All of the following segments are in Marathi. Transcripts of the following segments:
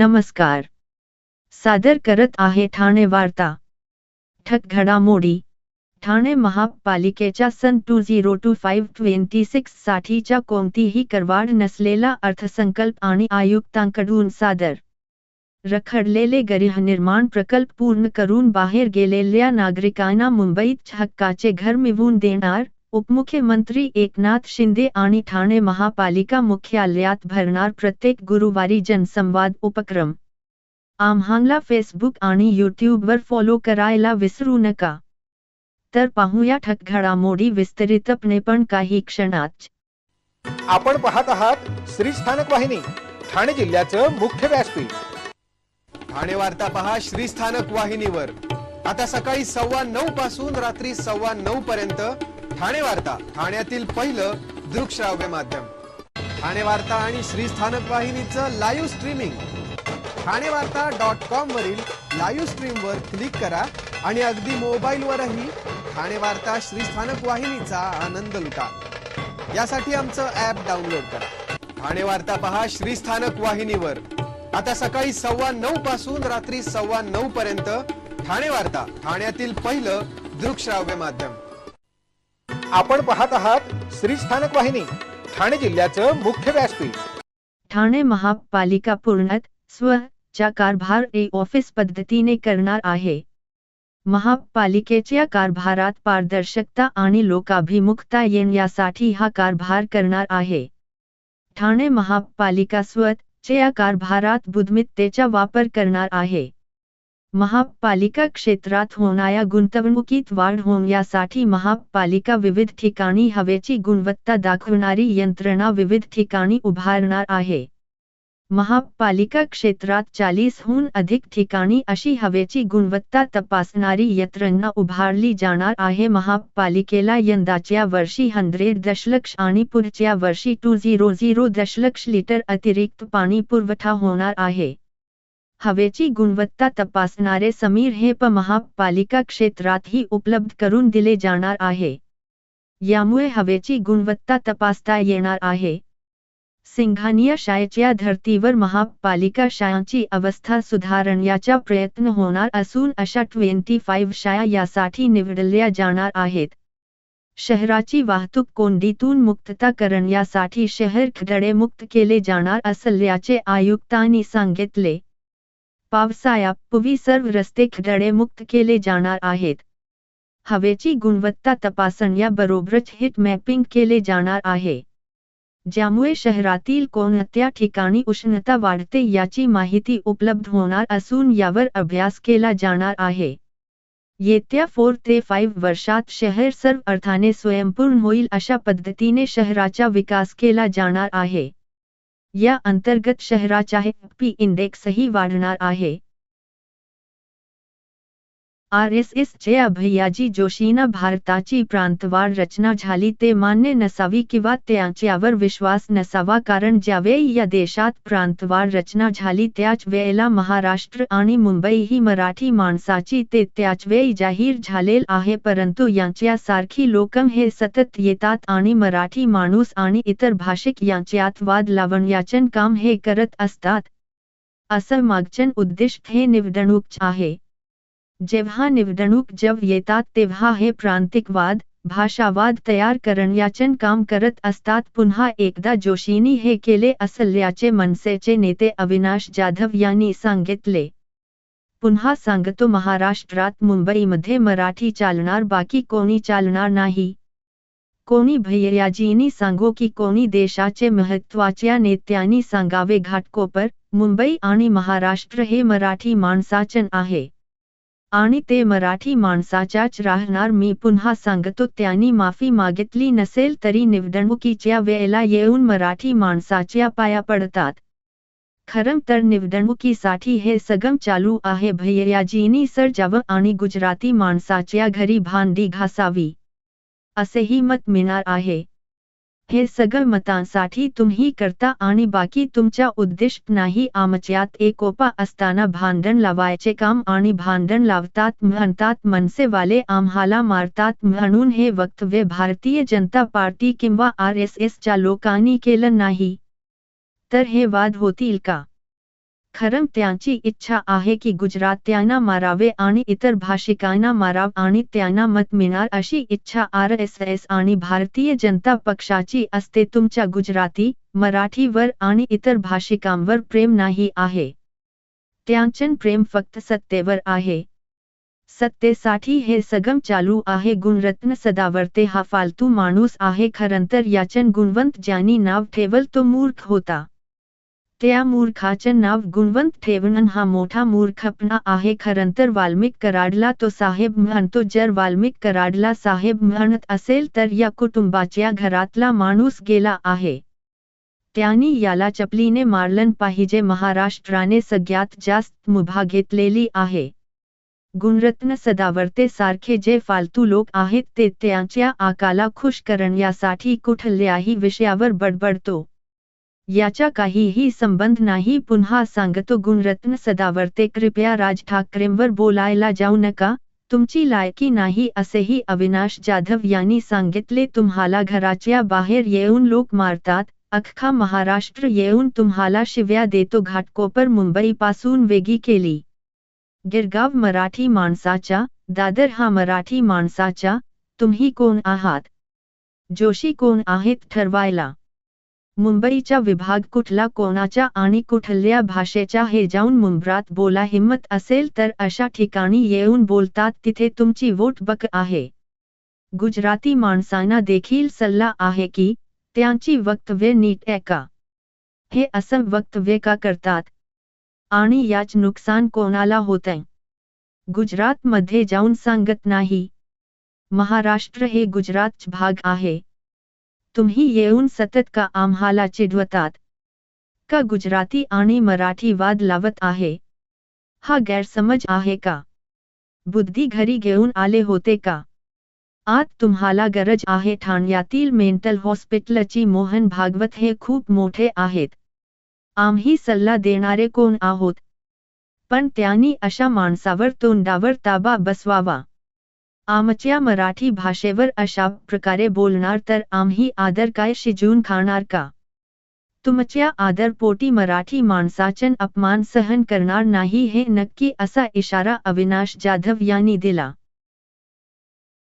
नमस्कार. सादर करत आहे ठाणे वार्ता. ठक घडामोडी. ठाणे महापालिकेच्या सन 2025-26 साठीच्या कोणतीही करवाढ नसलेला अर्थसंकल्प आणि आयुक्तांकडून सादर. रखडलेले गृहनिर्माण प्रकल्प पूर्ण करून बाहेर गेलेल्या नागरिकांना मुंबईत हक्काचे घर मिळवून देणार, उपमुख्यमंत्री एकनाथ शिंदे आणि ठाणे महापालिका मुख्यालयात भरणार प्रत्येक गुरुवारी जनसंवाद उपक्रम. आम्हाला फेसबुक आणि यूट्यूबवर फॉलो करायला विसरू नका. तर पाहूया ठक घडामोडी विस्तारितपणे पण काही क्षणात. आपण पाहत आहात श्री स्थानक वाहिनी, ठाणे जिल्ह्याचं मुख्य व्यासपीठ. ठाणे वार्ता पहा श्री स्थानक वाहिनीवर. आता सकाळी 9:15 पासून रात्री 9:15 पर्यंत ठाणे वार्ता, ठाण्यातील पहिलं दृकश्राव्य माध्यम. ठाणे वार्ता आणि श्री स्थानक वाहिनीचं लाईव्ह स्ट्रीमिंग. ठाणेवार्ता.com वरील लाईव्ह स्ट्रीमवर क्लिक करा आणि अगदी मोबाईलवरही ठाणे वार्ता श्री स्थानक वाहिनीचा आनंद लुटा. यासाठी आमचं ॲप डाउनलोड करा. ठाणे वार्ता पहा श्री स्थानक वाहिनीवर. आता सकाळी 9:15 पासून रात्री 9:15 पर्यंत ठाणे वार्ता, ठाण्यातील पहिलं दृकश्राव्य माध्यम. आपण पाहत आहात श्री स्थानक वाहिनी, ठाणे जिल्ह्याचं मुख्य व्यासपीठ. ठाणे महापालिका पूर्णत च्या कारभार ऑफिस पद्धतीने करणार आहे. महापालिकेच्या कारभारात पारदर्शकता आणि लोकाभिमुखता येण्यासाठी हा कारभार करणार आहे. ठाणे महापालिका च्या कारभारात बुद्धिमत्तेचा वापर करणार आहे. महापालिका क्षेत्रात होणाऱ्या गुंतवणुकीत वाढ होण्यासाठी महापालिका विविध ठिकाणी हवेची गुणवत्ता दाखवणारी यंत्रणा विविध ठिकाणी उभारणार आहे. महापालिका क्षेत्रात 40हून अधिक ठिकाणी अशी हवेची गुणवत्ता तपासणारी यंत्रणा उभारली जाणार आहे. महापालिकेला यंदाच्या वर्षी 100 दशलक्ष आणि पुढच्या वर्षी 200 दशलक्ष लिटर अतिरिक्त पाणी पुरवठा होणार आहे. हवेची गुणवत्ता तपासणारे समीर हेप महापालिका क्षेत्रातही उपलब्ध करून दिले जाणार आहे. यामुळे हवेची गुणवत्ता तपासता येणार आहे. सिंघानिया शाळेच्या धर्तीवर महापालिका शाळांची अवस्था सुधारण्याचा प्रयत्न होणार असून अशा 25 शाळा यासाठी निवडल्या जाणार आहेत. शहराची वाहतूक कोंडीतून मुक्तता करण्यासाठी शहर खड्डेमुक्त केले जाणार असल्याचे आयुक्तांनी सांगितले. पावसाळ्यापूर्वी सर्व रस्ते खड्डेमुक्त केले जाणार आहेत. हवेची गुणवत्ता तपासण्याबरोबरच हीट मॅपिंग केले जाणार आहे, ज्यामुळे शहरातील कोणत्या ठिकाणी उष्णता वाढते याची माहिती उपलब्ध होणार असून यावर अभ्यास केला जाणार आहे. येत्या 4 ते 5 वर्षात शहर सर्व अर्थाने स्वयंपूर्ण होईल अशा पद्धतीने शहराचा विकास केला जाणार आहे. या अंतर्गत शहराचा हॅपी इंडेक्सही वाढणार आहे. RSSच्या भैयाजी जोशींना भारताची प्रांतवार रचना झाली ते मान्य नसावी किंवा त्यांच्यावर विश्वास नसावा, कारण ज्यावेळी या देशात प्रांतवार रचना झाली त्याच वेळेला महाराष्ट्र आणि मुंबई ही मराठी माणसाची ते त्याचवेळी जाहीर झालेल आहे. परंतु यांच्यासारखी लोकं हे सतत येतात आणि मराठी माणूस आणि इतर भाषिक यांच्यात वाद लावण्याचे काम हे करत असतात. असं मागचं उद्दिष्ट हे निवडणूक आहे. जेव्हा निवडणूक जवळ येतात तेव्हा हे प्रांतिकवाद, भाषावाद तयार करण्याचे काम करत असतात. पुन्हा एकदा जोशींनी हे केले असल्याचे मनसेचे नेते अविनाश जाधव यांनी सांगितले. पुन्हा सांगतो, महाराष्ट्रात मुंबईमध्ये मराठी चालणार, बाकी कोणी चालणार नाही. कोणी भैयाजींनी सांगो की कोणी देशाचे महत्त्वाच्या नेत्यांनी सांगावे, घाटकोपर, मुंबई आणि महाराष्ट्र हे मराठी माणसाचे आहे आणि ते मराठी माणसाच्याच राहणार. मी पुन्हा सांगतो, त्यांनी माफी मागितली नसेल तरी निवडणुकीच्या वेळेला येऊन मराठी माणसाच्या पाया पडतात. खरं तर निवडणुकीसाठी हे सगळं चालू आहे. भैयाजींनी सर जावं आणि गुजराती माणसाच्या घरी भांडी घासावी, असेही मत मिळणार आहे. हे सगळं मतांसाठी तुम्ही करता आणि बाकी तुमच्या उद्दिष्ट नाही. आमच्यात एकोपा असताना भांडण लावायचे काम आणि भांडण लावतात म्हणतात मनसेवाले आम्हाला मारतात म्हणून हे वक्तव्य भारतीय जनता पार्टी किंवा RSSच्या लोकांनी केलं नाही तर हे वाद होतील का? खरं त्यांची इच्छा आहे की गुजरात्यांना मारावे आणि इतर भाषिकांना माराव आणि त्यांना मत मिळणार अशी इच्छा RSS आणि भारतीय जनता पक्षाची असते. तुमच्या गुजराती, मराठीवर आणि इतर भाषिकांवर प्रेम नाही आहे. त्यांचं प्रेम फक्त सत्तेवर आहे. सत्तेसाठी हे सगळं चालू आहे. गुणरत्न सदावर्ते हा फालतू माणूस आहे. खरंतर याचं गुणवंत ज्यांनी नाव ठेवलं तो मूर्ख होता. त्या मूर्खाचं नाव गुणवंत ठेवणं हा मोठा मूर्खपणा आहे. खरंतर वाल्मिक कराडला तो साहेब म्हणतो. जर वाल्मिक कराडला साहेब म्हणत असेल तर या कुटुंबाच्या घरातला माणूस गेला आहे. त्यांनी याला चपलीने मारलं पाहिजे. महाराष्ट्राने सगळ्यात जास्त मुभा घेतलेली आहे. गुणरत्न सदावर्ते सारखे जे फालतू लोक आहेत ते त्यांच्या आकाला खुश करण्यासाठी कुठल्याही विषयावर बडबडतो. याचा काहीही संबंध नाही. पुन्हा सांगतो गुणरत्न सदावर्ते, कृपया राज ठाकरेंवर बोलायला जाऊ नका. तुमची लायकी नाही असेही अविनाश जाधव यांनी सांगितले. तुम्हाला घराच्या बाहेर येऊन लोक मारतात. अख्खा महाराष्ट्र येऊन तुम्हाला शिव्या देतो. घाटकोपर मुंबईपासून वेगळी केली. गिरगाव मराठी माणसाचा, दादर हा मराठी माणसाचा. तुम्ही कोण आहात? जोशी कोण आहेत ठरवायला? मुंबईचा विभाग कुठला, कोणाचा आणि कुठल्या भाषेचा हे जाऊन मुंबईत बोला. हिम्मत असेल तर अशा ठिकाणी येऊन बोलतात तिथे तुमची वोट बक आहे. गुजराती माणसांना देखील सल्ला आहे की त्यांची वक्तव्य नीट ऐका. हे असं वक्तव्य का करतात आणि याच नुकसान कोणाला होतंय? गुजरातमध्ये जाऊन सांगत नाही. महाराष्ट्र हे गुजरातचा भाग आहे. तुम्ही येऊन सतत का आम्हाला चिडवतात? का गुजराती आणि मराठी वाद लावत आहे? हा गैरसमज आहे का? बुद्धी घरी घेऊन आले होते का? आज तुम्हाला गरज आहे ठाण्यातील मेंटल हॉस्पिटलची. मोहन भागवत हे खूप मोठे आहेत. आम्ही सल्ला देणारे कोण आहोत? पण त्यांनी अशा माणसावर तोंडावर ताबा बसवावा. आमच्या मराठी भाषेवर अशा प्रकारे बोलणार तर आम्ही आदर काय शिजून खाणार का? तुमच्या आदरपोटी मराठी माणसाचं अपमान सहन करणार नाही हे नक्की असा इशारा अविनाश जाधव यांनी दिला.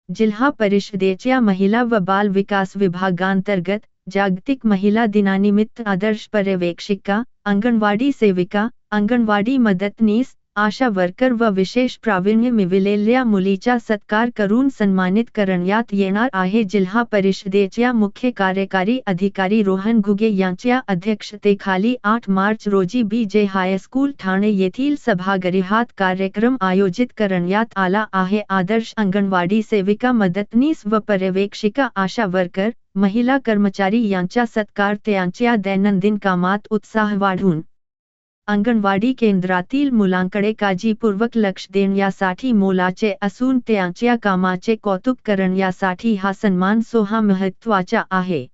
जिल्हा परिषदेच्या महिला व बाल विकास विभागांतर्गत जागतिक महिला दिनानिमित्त आदर्श पर्यवेक्षिका, अंगणवाडी सेविका, अंगणवाडी मदतनीस, आशा वर्कर व विशेष प्रावीण्य मिळविलेल्या मुलीचा सत्कार करून सन्मानित करण्यात येणार आहे. जिल्हा परिषदेच्या मुख्य कार्यकारी अधिकारी रोहन घुगे यांच्या अध्यक्षतेखाली 8 मार्च रोजी BJ हायस्कूल ठाणे येथील सभागृहात कार्यक्रम आयोजित करण्यात आला आहे. आदर्श अंगणवाडी सेविका, मदतनीस व पर्यवेक्षिका, आशा वर्कर, महिला कर्मचारी यांचा सत्कार त्यांच्या दैनंदिन कामात उत्साह वाढवून अंगणवाडी केंद्रातील मुलांकडे काळजीपूर्वक लक्ष देण्यासाठी मोलाचे असून त्यांच्या कामाचे कौतुक करण्यासाठी हा सन्मान सोहळा महत्त्वाचा आहे.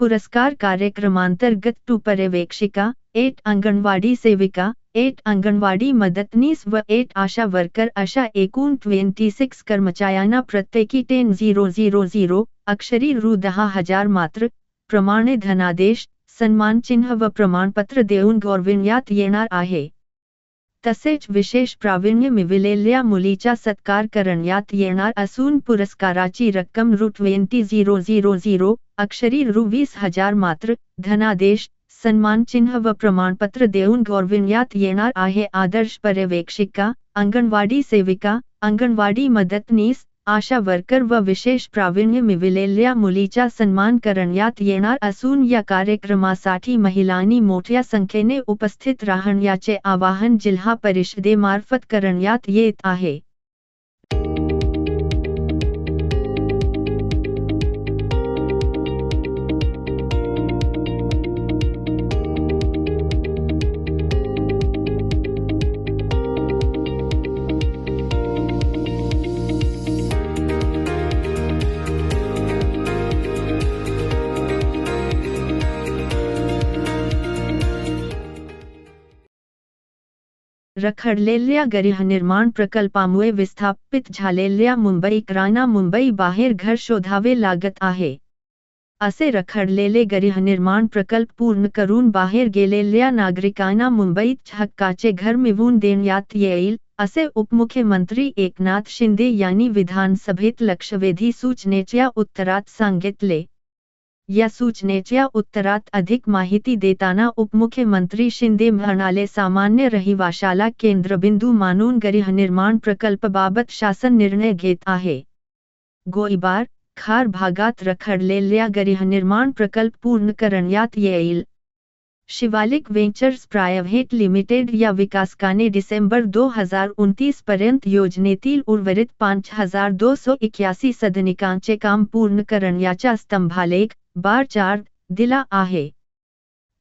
पुरस्कार कार्यक्रमांतर्गत 2 पर्यवेक्षिका, 8 अंगणवाडी सेविका, 8 अंगणवाडी मदतनीस व 8 आशा वर्कर अशा एकूण 26 कर्मचाऱ्यांना प्रत्येकी 10,000 अक्षरी रु. 10,000 मात्र प्रमाणे धनादेश, सन्मानचिन्ह व प्रमाणपत्र देऊन गौरविण्यात येणार आहे. तसेच विशेष प्रावीण्य मिळविलेल्या मुलीचा सत्कार करण्यात येणार असून पुरस्काराची रक्कम रु. 20,000 अक्षरी रु. 20,000 मात्र धनादेश, सन्मानचिन्ह व प्रमाणपत्र देऊन गौरविण्यात येणार आहे. आदर्श पर्यवेक्षिका, अंगणवाडी सेविका, अंगणवाडी मदतनीस, आशा वर्कर व विशेष प्रावीण्य मिळविलेल्या मुलीचा सन्मान करण्यात येणार असून या कार्यक्रमासाठी महिलांनी मोठ्या संख्येने उपस्थित राहण्याचे आवाहन जिल्हा परिषदेमार्फत करण्यात येत आहे. रखडलेल्या गृहनिर्माण प्रकल्पामुळे विस्थापित झालेल्या मुंबईकरांना मुंबई बाहेर घर शोधावे लागत आहे. असे रखडलेले गृहनिर्माण प्रकल्प पूर्ण करून बाहेर गेलेल्या नागरिकांना मुंबईत हक्काचे घर मिळवून देण्यात येईल, असे उपमुख्यमंत्री एकनाथ शिंदे यांनी विधानसभेत लक्षवेधी सूचनेच्या उत्तरात सांगितले. या सूचनेच्या उत्तरात अधिक माहिती देताना उपमुख्यमंत्री शिंदे म्हणाले, सामान्य रहिवाशाला केंद्रबिंदू मानून गृहनिर्माण प्रकल्पाबाबत शासन निर्णय घेत आहे. गोळीबार, खार भागात रखडलेल्या गृहनिर्माण प्रकल्प पूर्ण करण्यात येईल. शिवालिक वेंचर्स प्रायव्हेट लिमिटेड या विकासकाने डिसेंबर 2029 पर्यंत योजनेतील उर्वरित 5281 सदनिकांचे काम पूर्ण करण्याचा स्तंभालेख बार चार्ट दिला आहे.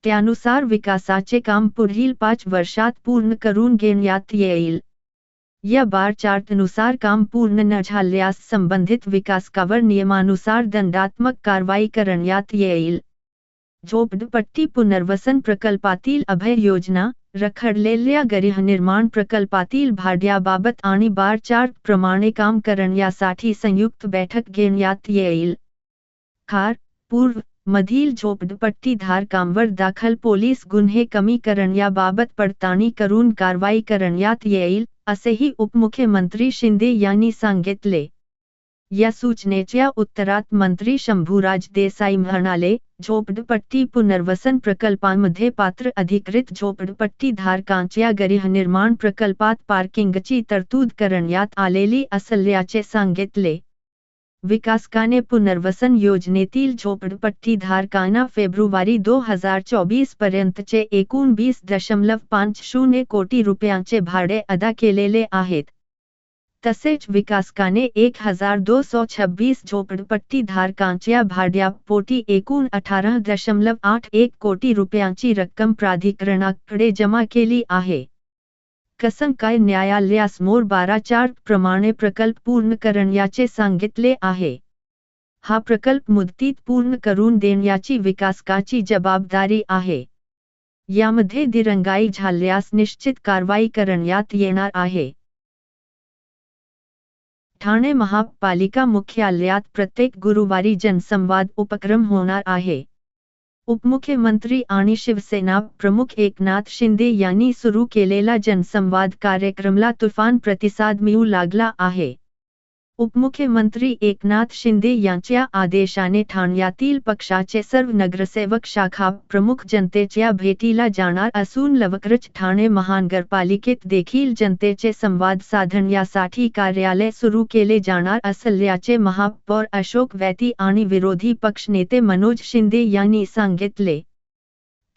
त्यानुसार विकासाचे काम पुढील 5 वर्षात पूर्ण करून घेण्यात येईल. या बार चार्टनुसार काम पूर्ण न झाल्यास संबंधित विकासकावर नियमानुसार दंडात्मक कारवाई करण्यात येईल. झोपडपट्टी पुनर्वसन प्रकल्पातील अभय योजना, रखडलेल्या गृहनिर्माण प्रकल्पातील भाड्याबाबत आणि बार चार्ट प्रमाणे काम करण्यासाठी संयुक्त बैठक घेण्यात येईल. खार, पूर्व मधील झोपडपट्टी धारकांवर दाखल पोलीस गुन्हे कमी करण्याबाबत पडताळणी करून कारवाई करण्यात येईल, असेही उपमुख्यमंत्री शिंदे यांनी सांगितले. या सूचनेच्या उत्तरात मंत्री शंभूराज देसाई म्हणाले, झोपडपट्टी पुनर्वसन प्रकल्पांमध्ये पात्र अधिकृत झोपडपट्टी धारकांच्या गृहनिर्माण प्रकल्पात पार्किंगची तरतूद करण्यात आलेली असल्याचे सांगितले. विकासकाने पुनर्वसन योजनेतील झोपडपट्टी धारकांना फेब्रुवारी 2024 पर्यंतचे एकूण 20.50 कोटी रुपयांचे भाडे अदा केलेले आहेत. तसेच विकासकाने 1226 झोपडपट्टी धारकांच्या भाड्यापोटी एकूण 18.81 कोटी रुपयांची रक्कम प्राधिकरणाकडे जमा केली आहे. कसंकाय न्यायालयासमोर 12 चार्ट प्रमाणे प्रकल्प पूर्ण करण्याचे सांगितले आहे. हा प्रकल्प मुदतीत पूर्ण करून देण्याची विकासकाची जबाबदारी आहे. यामध्ये दिरंगाई झाल्यास निश्चित कारवाई करण्यात येणार आहे. ठाणे महापालिका मुख्यालयात प्रत्येक गुरुवारी जनसंवाद उपक्रम होणार आहे. उपमुख्यमंत्री आणि शिवसेना प्रमुख एकनाथ शिंदे यांनी सुरू केलेला जनसंवाद कार्यक्रमाला तुफान प्रतिसाद मिळू लागला आहे. उपमुख्यमंत्री एकनाथ शिंदे यांच्या आदेशाने ठाण्यातील पक्षाचे सर्व नगरसेवक शाखा प्रमुख जनतेच्या भेटीला जाणार असून लवकरच ठाणे महानगरपालिकेत देखील जनतेचे संवाद साधण्यासाठी कार्यालय सुरू केले जाणार असल्याचे महापौर अशोक वैती आणि विरोधी पक्षनेते मनोज शिंदे यांनी सांगितले.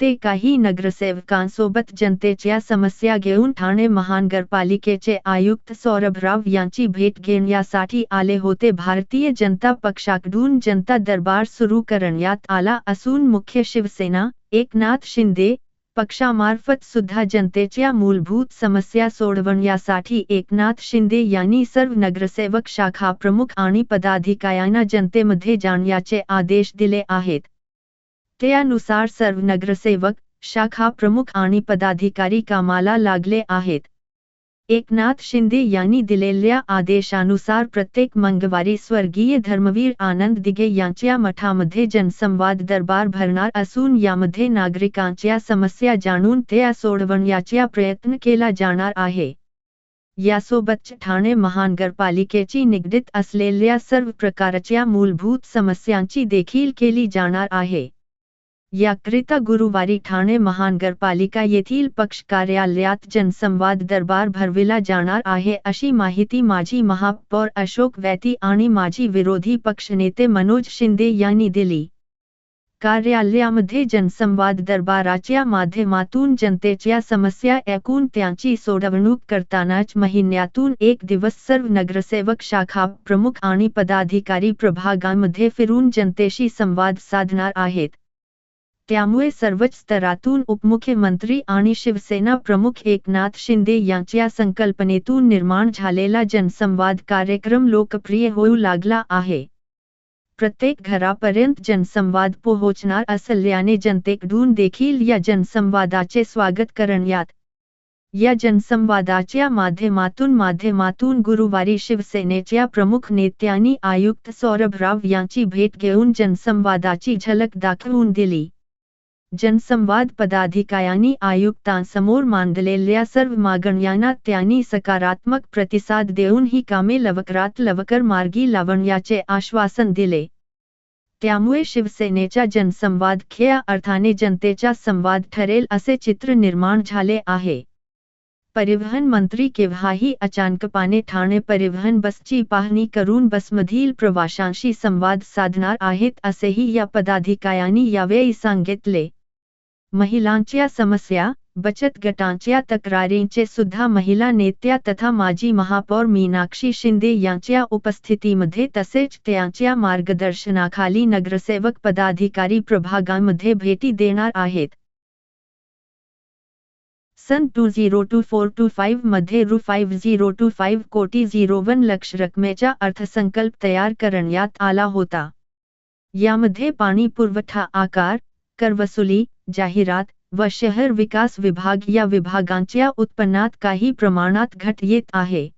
ते काही नगरसेवकांसोबत जनतेच्या समस्या घेऊन ठाणे महानगरपालिकेचे आयुक्त सौरभ राव यांची भेट घेण्यासाठी आले होते. भारतीय जनता पक्षाकडून जनता दरबार सुरू करण्यात आला असून मुख्य शिवसेना, एकनाथ शिंदे पक्षामार्फत सुद्धा जनतेच्या मूलभूत समस्या सोडवण्यासाठी एकनाथ शिंदे यांनी सर्व नगरसेवक शाखा प्रमुख आणि पदाधिकाऱ्यांना जनतेमध्ये जाण्याचे आदेश दिले आहेत. त्यानुसार सर्व नगरसेवक, शाखा प्रमुख आणि पदाधिकारी कामाला लागले आहेत. एकनाथ शिंदे यांनी दिलेल्या आदेशानुसार प्रत्येक मंगळवारी स्वर्गीय धर्मवीर आनंद दिघे यांच्या मठामध्ये जनसंवाद दरबार भरणार असून यामध्ये नागरिकांच्या समस्या जाणून त्या सोडवण्याचा प्रयत्न केला जाणार आहे. यासोबतच ठाणे महानगरपालिकेची निगडीत असलेल्या सर्व प्रकारच्या मूलभूत समस्यांची देखील केली जाणार आहे. याकरिता गुरुवारी ठाणे महानगरपालिका येथील पक्ष कार्यालयात जनसंवाद दरबार भरविला जाणार आहे, अशी माहिती माजी महापौर अशोक वैती आणि माजी विरोधी पक्षनेते मनोज शिंदे यांनी दिली. कार्यालयामध्ये जनसंवाद दरबाराच्या माध्यमातून जनतेच्या समस्या ऐकून त्यांची सोडवणूक करतानाच महिन्यातून एक दिवस सर्व नगरसेवक, शाखा प्रमुख आणि पदाधिकारी प्रभागांमध्ये फिरून जनतेशी संवाद साधणार आहेत. त्यामुळे सर्वच स्तरातून उपमुख्यमंत्री आणि शिवसेना प्रमुख एकनाथ शिंदे यांच्या संकल्पनेतून निर्माण झालेला जनसंवाद कार्यक्रम लोकप्रिय होऊ लागला आहे. प्रत्येक घरापर्यंत जनसंवाद पोहोचणार असल्याने जनतेकडून देखील या जनसंवादाचे स्वागत करण्यात या जनसंवादाच्या माध्यमातून गुरुवारी शिवसेनेच्या प्रमुख नेत्यांनी आयुक्त सौरभ राव यांची भेट घेऊन जनसंवादाची झलक दाखवून दिली. जनसंवाद पदाधिकाऱ्यांनी आयुक्तांसमोर मांडलेल्या सर्व मागण्यांना त्यांनी सकारात्मक प्रतिसाद देऊन ही कामे लवकरात लवकर मार्गी लावण्याचे आश्वासन दिले. त्यामुळे शिवसेनेचा जनसंवाद खऱ्या अर्थाने जनतेचा संवाद ठरेल असे चित्र निर्माण झाले आहे. परिवहन मंत्री केव्हाही अचानकपणे ठाणे परिवहन बसची पाहणी करून बसमधील प्रवाशांशी संवाद साधणार आहेत असेही या पदाधिकाऱ्यांनी यावेळी सांगितले. महिलांच्या समस्या, बचत गटांच्या तक्रारींचे सुद्धा महिला नेत्या तथा माजी महापौर मीनाक्षी शिंदे यांच्या उपस्थितीमध्ये तसेच त्यांच्या मार्गदर्शनाखाली नगरसेवक पदाधिकारी प्रभागांमध्ये भेटी देणार आहेत. सन 2024-25 मध्ये रु. 5025 लक्ष रकमेचा अर्थसंकल्प तयार करण्यात आला होता. यामध्ये पाणी पुरवठा आकार, करवसुली, जाहिरात व शहर विकास विभाग या विभागांच्या उत्पन्नात काही प्रमाणात घट येत आहे.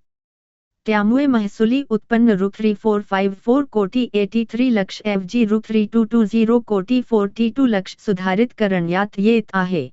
त्यामुळे महसुली उत्पन्न रु. 3454 कोटी 83 लक्ष ऐवजी रु. 3220 कोटी 42 लक्ष सुधारित करण्यात येत आहे.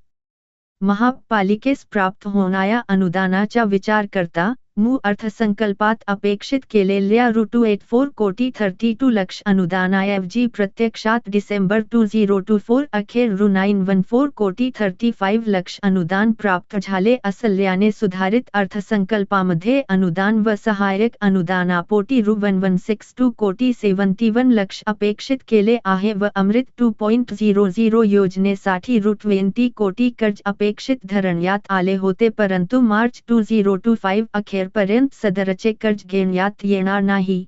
महापालिकेस प्राप्त होणाऱ्या अनुदानाचा विचार करता मूळ अर्थसंकल्पात अपेक्षित केलेल्या रु. 284 कोटी 32 लक्ष अनुदानाऐवजी प्रत्यक्षात डिसेंबर 2024 अखेर रु. 914 कोटी 35 लक्ष अनुदान प्राप्त झाले असल्याने सुधारित अर्थसंकल्पामध्ये अनुदान व सहाय्यक अनुदानापोटी रु. 1162 कोटी 71 लक्ष अपेक्षित केले आहे व अमृत 2.00 योजनेसाठी रु. 20 कोटी कर्ज अपेक्षित धरण्यात आले होते, परंतु मार्च 2025 अखेर पर्यंत सदरचे कर्ज घेण्यात येणार नाही.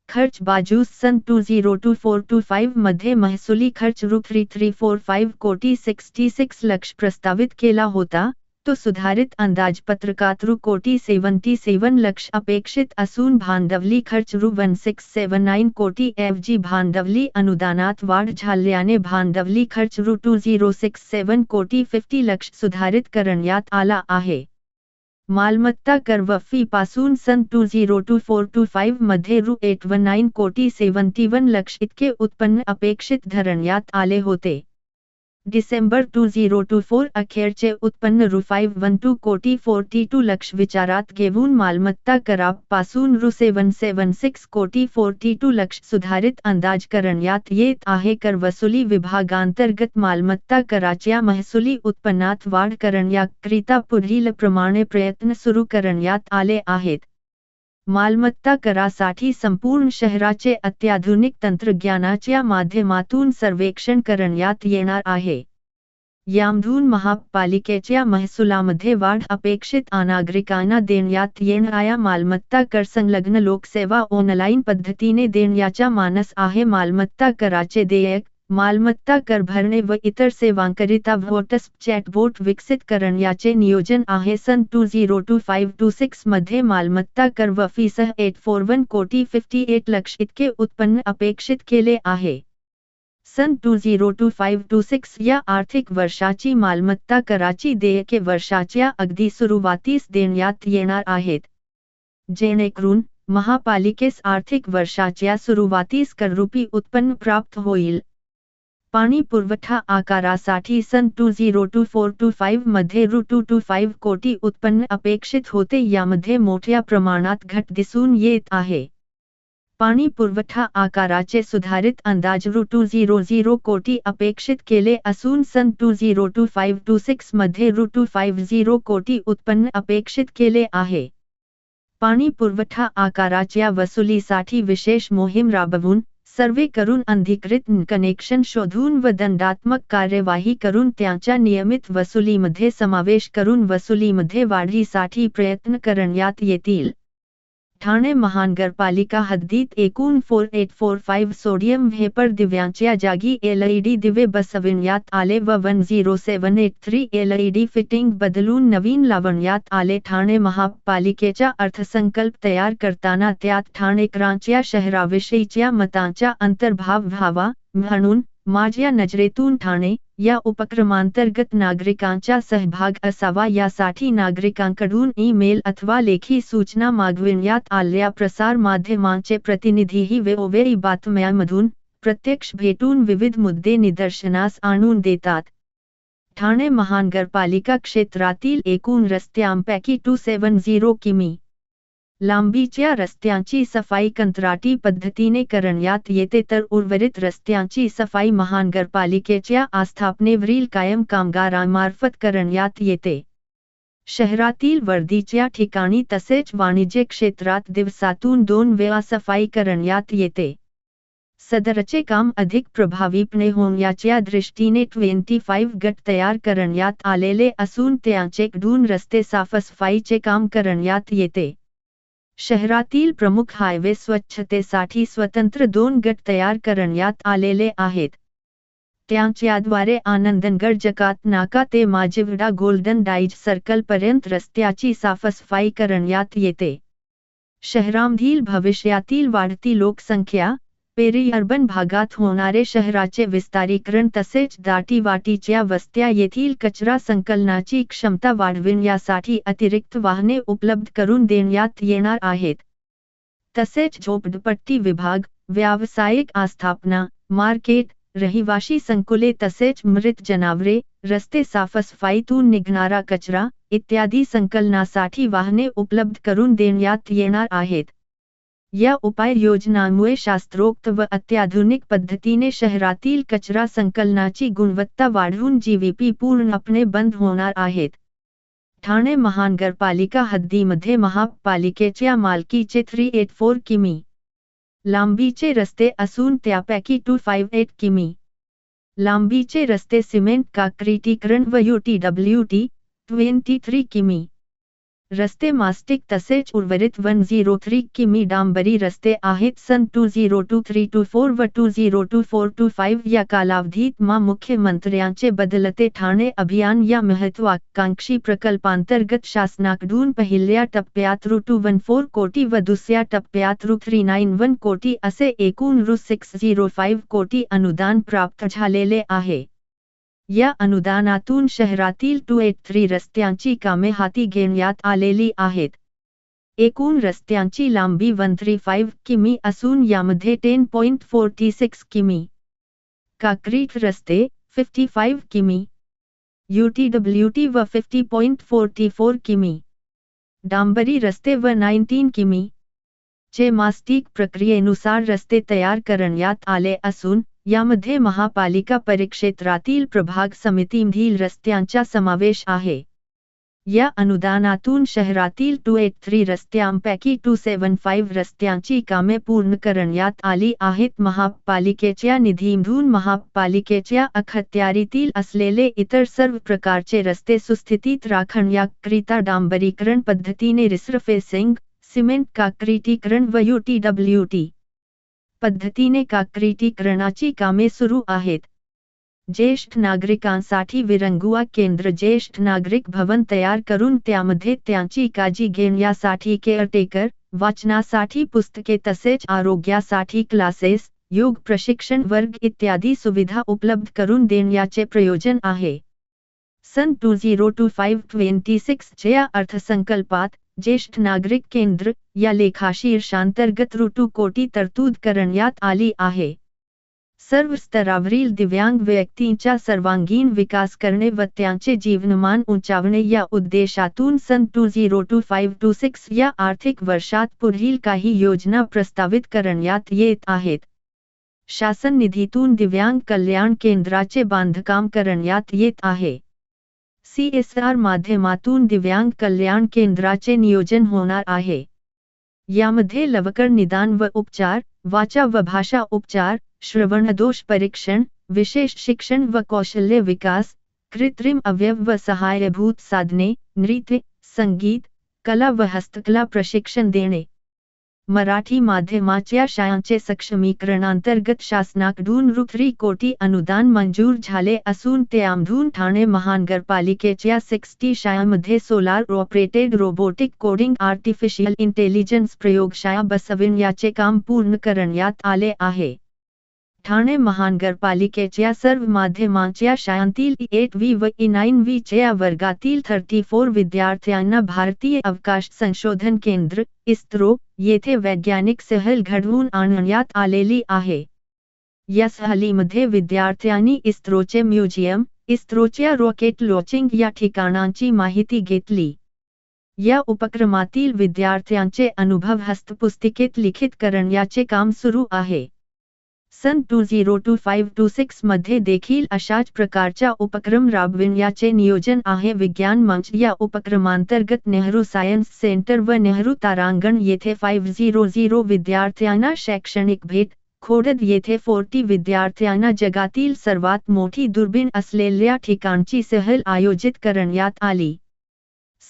खर्च बाजूस सन 2024-25 मध्ये महसुली खर्च रु. 3345 कोटी 66 लक्ष प्रस्तावित केला होता, तो सुधारित अंदाजपत्रकात रु. कोटी 77 लक्ष अपेक्षित असून भांडवली खर्च रु. 1679 कोटी ऐवजी भांडवली अनुदानात वाढ झाल्याने भांडवली खर्च रु. 2067 कोटी 50 लक्ष सुधारित करण्यात आला आहे. मालमत्ता कर व फी पासून सन 2024-25 मध्ये रु. 89 कोटी 71 लक्ष इतके उत्पन्न अपेक्षित धरण्यात आले होते. डिसेंबर 2024 अखेरचे उत्पन्न रु. 512 कोटी 42 लक्ष विचारात घेऊन मालमत्ता करापासून रु. 776 कोटी 42 लक्ष सुधारित अंदाज करण्यात येत आहे. करवसुली विभागांतर्गत मालमत्ता कराच्या महसुली उत्पन्नात वाढ करण्याकरिता पुढील प्रमाणे प्रयत्न सुरू करण्यात आले आहेत. मालमत्ता करासाठी संपूर्ण शहराचे अत्याधुनिक तंत्रज्ञानाच्या माध्यमातून सर्वेक्षण करण्यात येणार आहे. यामधून महापालिकेच्या महसुलामध्ये वाढ अपेक्षित नागरिकांना देण्यात येणाऱ्या मालमत्ता कर संलग्न लोकसेवा ऑनलाईन पद्धतीने देण्याचा मानस आहे. मालमत्ता कराचे देयक, मालमत्ता कर भरणे व इतर सेवांकरिता व्हॉट्सअप चॅटबोट विकसित करण्याचे नियोजन आहे. सन 2025-26 मध्ये मालमत्ता कर व फीसह 841 कोटी 58 लक्ष इतके उत्पन्न अपेक्षित केले आहे. सन 2025-26 या आर्थिक वर्षाची मालमत्ता कराची देयके वर्षाच्या अगदी सुरुवातीस देण्यात येणार आहेत, जेणेकरून महापालिकेस आर्थिक वर्षाच्या सुरुवातीस कररूपी उत्पन्न प्राप्त होईल. पाणी पुरवठा आकारासाठी सन 2024-25 मध्ये रु. 225 कोटी उत्पन्न अपेक्षित होते, यामध्ये मोठ्या प्रमाणात घट दिसून येत आहे. पाणी पुरवठा आकाराचे सुधारित अंदाज रु. 200 कोटी अपेक्षित केले असून सन 2025-26 मध्ये रु. 250 कोटी उत्पन्न अपेक्षित केले आहे. पाणी पुरवठा आकाराच्या वसुलीसाठी विशेष मोहीम राबवून सर्वे करून अनधिकृत कनेक्शन शोधून व दंडात्मक कार्यवाही करून त्यांच्या नियमित वसुलीमध्ये समावेश करून वसुलीमध्ये वाढीसाठी प्रयत्न करण्यात येतील. ठाणे महानगरपालिका हद्दीत एकूण 4845 सोडियम व्हेपर दिव्यांच्या जागी LED दिवे बसविण्यात आले व 10783 LED फिटिंग बदलून नवीन लावण्यात आले. ठाणे महापालिकेचा अर्थसंकल्प तयार करताना त्यात ठाणेकरांच्या शहराविषयीच्या मतांचा अंतर्भाव व्हावा म्हणून माझ्या नजरेतून ठाणे या उपक्रमांतर्गत नागरिकांचा सहभाग असावा यासाठी नागरिकांकडून ईमेल अथवा लेखी सूचना मागविण्यात आल्या. प्रसार माध्यमांचे प्रतिनिधीही वेळोवेळी बातम्यांमधून प्रत्यक्ष भेटून विविध मुद्दे निदर्शनास आणून देतात. ठाणे महानगरपालिका क्षेत्रातील एकूण रस्त्यांपैकी 270 किमी लांबीच्या रस्त्यांची सफाई कंत्राटी पद्धतीने करण्यात येते, तर उर्वरित रस्त्यांची सफाई महानगरपालिकेच्या आस्थापनेवरील कायम कामगारांमार्फत करण्यात येते. शहरातील वर्दीच्या ठिकाणी तसेच वाणिज्य क्षेत्रात दिवसातून 2 वेळा सफाई करण्यात येते. सदरचे काम अधिक प्रभावीपणे होण्याच्या दृष्टीने 25 गट तयार करण्यात आलेले असून त्यांच्याकडून रस्ते साफसफाईचे काम करण्यात येते. शहरातील प्रमुख हायवे स्वच्छतेसाठी स्वतंत्र 2 गट तयार करण्यात आलेले आहेत. त्यांच्याद्वारे आनंदनगर जकात नाका ते माजिवडा गोल्डन डाईज सर्कलपर्यंत रस्त्याची साफसफाई करण्यात येते. शहरामधील भविष्यातील वाढती लोकसंख्या, पेरी अर्बन भागात होणारे शहराचे विस्तारीकरण तसेच दाटीवाटीच्या वस्त्या येथील कचरा संकलनाची क्षमता वाढविण्यासाठी अतिरिक्त वाहने उपलब्ध करून देण्यात येणार आहेत. तसेच झोपडपट्टी विभाग, व्यावसायिक आस्थापना, मार्केट, रहिवाशी संकुले तसेच मृत जनावरे, रस्ते साफसफाईतून निघणारा कचरा इत्यादी संकलनासाठी वाहने उपलब्ध करून देण्यात येणार आहेत. या उपाययोजनांमुळे शास्त्रोक्त व अत्याधुनिक पद्धतीने शहरातील कचरा संकलनाची गुणवत्ता वाढवून जीव्हीपी पूर्णपणे बंद होणार आहेत. ठाणे महानगरपालिका हद्दीमध्ये महापालिकेच्या मालकीचे 384 किमी लांबीचे रस्ते असून त्यापैकी 258 किमी लांबीचे रस्ते सिमेंट काँक्रिटीकरण व UTWT 23 किमी रस्ते मास्टिक तसेच उर्वरित 103 किमी डांबरी रस्ते आहेत. सन 2023-24 व 2024-25 या कालावधीत मुख्यमंत्र्यांचे बदलते ठाणे अभियान या महत्त्वाकांक्षी प्रकल्पांतर्गत शासनाकडून पहिल्या टप्प्यात रु. कोटी व दुसऱ्या टप्प्यात रु. 391 कोटी असे एकूण रु. 605 कोटी अनुदान प्राप्त झालेले आहे. या अनुदानातून शहरातील 283 रस्त्यांची कामे हाती घेण्यात आलेली आहेत. एकूण रस्त्यांची लांबी 135 किमी असून यामध्ये 10.46 किमी काँक्रीट रस्ते, 55 किमी UTWT व 50.44 किमी डांबरी रस्ते व 19 किमी चे मास्टिक प्रक्रियेनुसार रस्ते तयार करण्यात आले असून यामध्ये महापालिका परिक्षेत्रातील प्रभाग समितीमधील रस्त्यांचा समावेश आहे. या अनुदानातून शहरातील 283 रस्त्यांपैकी 275 रस्त्यांची कामे पूर्ण करण्यात आली आहेत. महापालिकेच्या निधीमधून महापालिकेच्या अखत्यारीतील असलेले इतर सर्व प्रकारचे रस्ते सुस्थितीत राखण्याकरिता डांबरीकरण पद्धतीने रिसरफेसिंग, सिमेंट काँक्रिटीकरण व UTWT पद्धतीने काँक्रिटीकरणाची कामे सुरू आहेत. ज्येष्ठ नागरिकांसाठी विरंगुळा केंद्र ज्येष्ठ नागरिक भवन तयार करून त्यामध्ये त्यांची काळजी घेण्यासाठी केअरटेकर, वाचनासाठी पुस्तके तसेच आरोग्यासाठी क्लासेस, योग प्रशिक्षण वर्ग इत्यादी सुविधा उपलब्ध करून देण्याचे प्रयोजन आहे. सन 2025-26 च्या अर्थसंकल्पात ज्येष्ठ नागरिक केंद्र या लेखाशीर्षांतर्गत रु. 2 कोटी तरतूद करण्यात आली आहे. सर्व स्तरावरील दिव्यांग व्यक्तींचा सर्वांगीण विकास करणे व त्यांचे जीवनमान उंचावणे या उद्देशातून सन 2025-26 या आर्थिक वर्षात पुढील काही योजना प्रस्तावित करण्यात येत आहेत. शासन निधीतून दिव्यांग कल्याण केंद्राचे बांधकाम करण्यात येत आहे. CSR माध्यमातून दिव्यांग कल्याण केंद्राचे नियोजन होणार आहे. यामध्ये लवकर निदान व उपचार, वाचा व भाषा उपचार, श्रवणदोष परीक्षण, विशेष शिक्षण व कौशल्य विकास, कृत्रिम अवयव व सहाय्यभूत साधने, नृत्य, संगीत, कला व हस्तकला प्रशिक्षण देणे. मराठी माध्यमाच्या शाळांचे सक्षमीकरणांतर्गत शासनाकडून रु. 3 कोटी अनुदान मंजूर झाले असून त्यामधून ठाणे महानगरपालिकेच्या 60 शाळांमध्ये solar operated robotic coding artificial intelligence प्रयोगशाळा बसविण्याचे काम पूर्ण करण्यात आले आहे. ठाणे महानगरपालिकेच्या सर्व माध्यमांच्या शाळांतील 8वी व 9वी च्या वर्गातील 34 विद्यार्थ्यांना भारतीय अवकाश संशोधन केंद्र इस्रो येथे वैज्ञानिक सहल घडवून आणण्यात आलेली आहे. या सहलीमध्ये विद्यार्थ्यांनी इस्रोचे म्युझियम, इस्रोच्या रॉकेट लॉन्चिंग या ठिकाणांची माहिती घेतली. या उपक्रमातील विद्यार्थ्यांचे अनुभव हस्तपुस्तिकेत लिखित करण्याचे काम सुरू आहे. सन 2025-26 मध्ये देखील अशाच प्रकारचा उपक्रम राबविण्याचे नियोजन आहे. विज्ञान मंच या उपक्रमांतर्गत नेहरू सायन्स सेंटर व नेहरू तारांगण येथे 500 विद्यार्थ्यांना शैक्षणिक भेट, खोडद येथे 40 विद्यार्थ्यांना जगातील सर्वात मोठी दुर्बीण असलेल्या ठिकाणची सहल आयोजित करण्यात आली.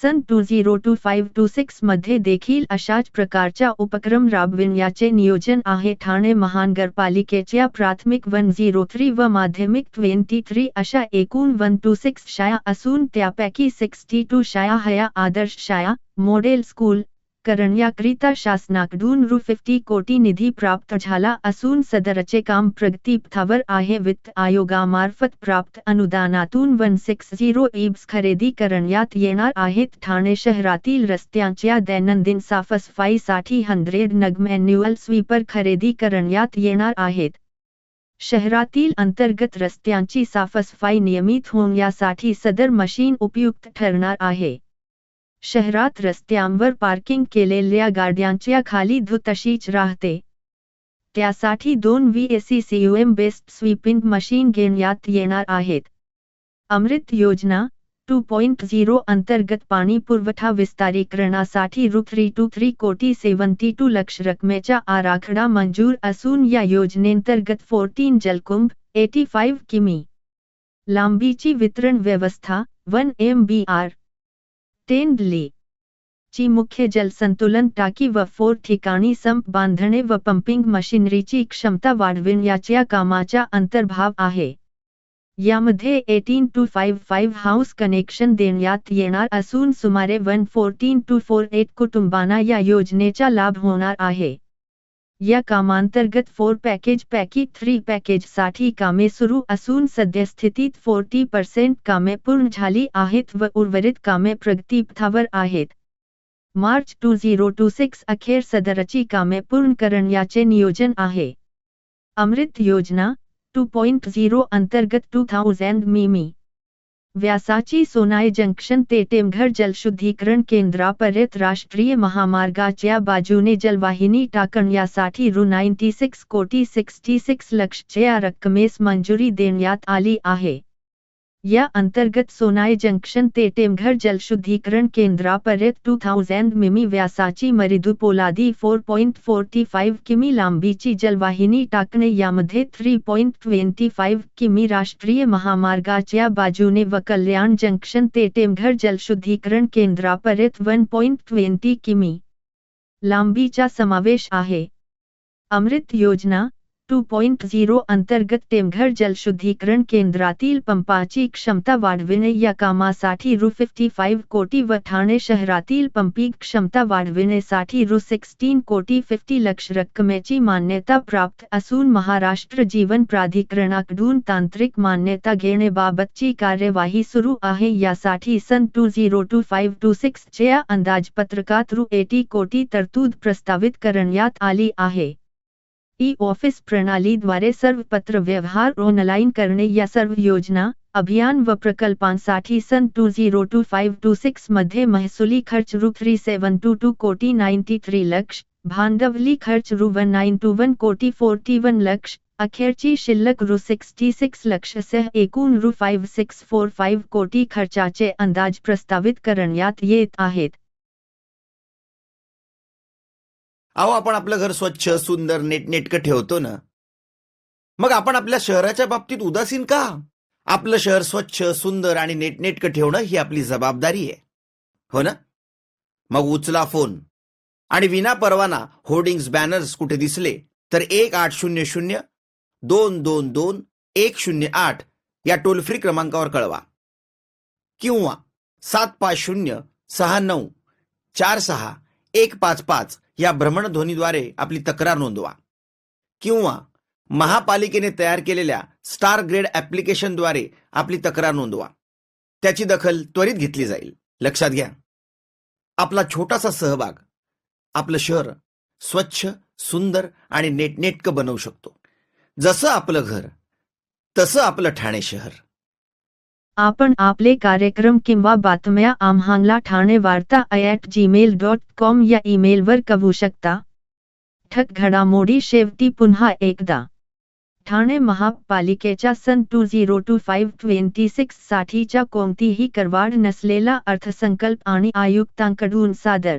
सन 2025-26 मध्ये देखील अशाच प्रकारचा उपक्रम राबविण्याचे नियोजन आहे. ठाणे महानगरपालिकेच्या प्राथमिक 103 व माध्यमिक 23 अशा एकूण 126 शाळा असून त्यापैकी 62 शाळा ह्या आदर्श शाळा, मॉडेल स्कूल करण्याकरिता शासनाकडून ₹50 कोटी निधी प्राप्त झाला असून सदरचे काम प्रगतीपथावर आहे. वित्त आयोगामार्फत प्राप्त अनुदानातून 160 EBs खरेदी करण्यात येणार आहेत. ठाणे शहरातील रस्त्यांच्या दैनंदिन साफसफाईसाठी 100 नग मॅन्युअल स्वीपर खरेदी करण्यात येणार आहेत. शहरातील अंतर्गत रस्त्यांची साफसफाई नियमित होण्यासाठी सदर मशीन उपयुक्त ठरणार आहे. शहरात रस्त्यांवर पार्किंग केलेल्या गाड्यांच्या खाली धूळ तशीच राहते. त्यासाठी 2 VACCUM बेस्ड स्वीपिंग मशीन घेण्यात येणार आहेत. अमृत योजना 2.0 अंतर्गत पाणी पुरवठा विस्तारीकरणासाठी ₹323 कोटी 72 लाख रकमेचा आराखडा मंजूर असून या योजनेंतर्गत 14 जलकुंभ 85 किमी लांबीची वितरण व्यवस्था 1 MBR 10 ली ची मुख्य जलसंतुलन टाकी व 4 ठिकाणी संप बांधणे व पंपिंग मशिनरीची क्षमता वाढविण्याच्या कामाचा अंतर्भाव आहे. यामध्ये 18 to 55 हाऊस कनेक्शन देण्यात येणार असून सुमारे 114 to 48 कुटुंबांना या योजनेचा लाभ होणार आहे. या कामांतर्गत 4 पॅकेज पैकी 3 पॅकेजसाठी कामे सुरू असून सद्यस्थितीत 40% कामे पूर्ण झाली आहेत व उर्वरित कामे प्रगतीपथावर आहेत. मार्च 2026 अखेर सदरची कामे पूर्ण करण्याचे नियोजन आहे. अमृत योजना 2.0 अंतर्गत 2000 मिमी व्यासाची सोनाई जंक्शन ते टेमघर जलशुद्धीकरण केंद्रापर्यंत राष्ट्रीय महामार्गाच्या बाजूने जलवाहिनी टाकण्यासाठी ₹96 कोटी 66 लाखच्या रकमेस मंजुरी देण्यात आली आहे. या अंतर्गत सोनाई जंक्शन ते टेमघर जलशुद्धीकरण केंद्रापर्यंत 2000 मिमी व्यासाची मरिदू पोलादी 4.45 किमी लांबीची जलवाहिनी टाकणे, यामध्ये 3.25 किमी राष्ट्रीय महामार्गाच्या बाजूने व कल्याण जंक्शन ते टेमघर जलशुद्धीकरण केंद्रापर्यंत 1.20 किमी लांबीचा समावेश आहे. अमृत योजना 2.0 अंतर्गत टेमघर जलशुद्धीकरण केंद्रातील पंपाची क्षमता वाढविणे या कामासाठी ₹55 कोटी व ठाणे शहरातील पंपिंग क्षमता वाढविण्यासाठी ₹16 कोटी 50 लाख रकमेची मान्यता प्राप्त असून महाराष्ट्र जीवन प्राधिकरणाकडून तांत्रिक मान्यता घेण्याबाबतची कार्यवाही सुरू आहे. यासाठी सन 2025-26 च्या अंदाजपत्रकात ₹80 कोटी तरतूद प्रस्तावित करण्यात आली आहे. ई-ऑफिस प्रणालीद्वारे सर्व पत्र व्यवहार ऑनलाईन करणे या सर्व योजना, अभियान व प्रकल्पांसाठी सन 2025-26 मध्ये महसुली खर्च ₹372 कोटी 93 लाख, भांडवली खर्च ₹191 कोटी 41 लाख, अखेरची शिल्लक ₹66 लाखसह एकूण ₹5645 कोटी खर्चाचे अंदाज प्रस्तावित करण्यात येत आहेत. अहो, आपण आपलं घर स्वच्छ, सुंदर, नेटनेटकं ठेवतो ना, मग आपण आपल्या शहराच्या बाबतीत उदासीन का? आपलं शहर स्वच्छ, सुंदर आणि नेटनेटकं ठेवणं ही आपली जबाबदारी आहे, हो ना? मग उचला फोन आणि विना परवाना होर्डिंग्स, बॅनर्स कुठे दिसले तर 1800-222-108 या टोल फ्री क्रमांकावर कळवा किंवा 7506946-155 या भ्रमणध्वनीद्वारे आपली तक्रार नोंदवा किंवा महापालिकेने तयार केलेल्या स्टार ग्रेड ॲप्लिकेशनद्वारे आपली तक्रार नोंदवा. त्याची दखल त्वरित घेतली जाईल. लक्षात घ्या, आपला छोटासा सहभाग आपलं शहर स्वच्छ, सुंदर आणि नेटनेटकं बनवू शकतो. जसं आपलं घर तसं आपलं ठाणे शहर. आपण आपले कार्यक्रम किंवा बातम्या आम्हाला ठाणेवार्ता@gmail.com या ईमेलवर कळवू शकता. ठक घडामोडी शेवटी पुन्हा एकदा. ठाणे महापालिकेच्या सन 2025-26 साठीच्या कोणतीही करवाढ नसलेला अर्थसंकल्प आणि आयुक्तांकडून सादर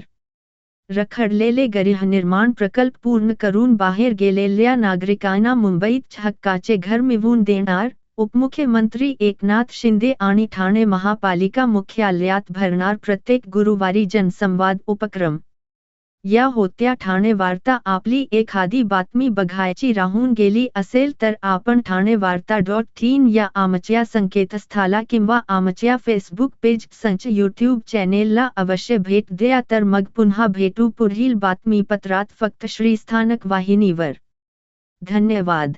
रखडलेले गृहनिर्माण प्रकल्प पूर्ण करून बाहेर गेलेल्या नागरिकांना मुंबईत हक्काचे घर मिळवून देणार, उपमुख्यमंत्री एकनाथ शिंदे आणि ठाणे महापालिका मुख्यालयात भरणार प्रत्येक गुरुवारी जनसंवाद उपक्रम. या होत्या ठाणे वार्ता. आपली एखादी बातमी बघायची राहून गेली असेल तर आपण ठाणेवार्ता.in या आमच्या संकेतस्थळाला किंवा आमच्या फेसबुक पेज संच यूट्यूब चॅनेलला अवश्य भेट द्या. तर मग पुन्हा भेटू पुढील बातमीपत्रात फक्त श्रीस्थानक वाहिनीवर. धन्यवाद.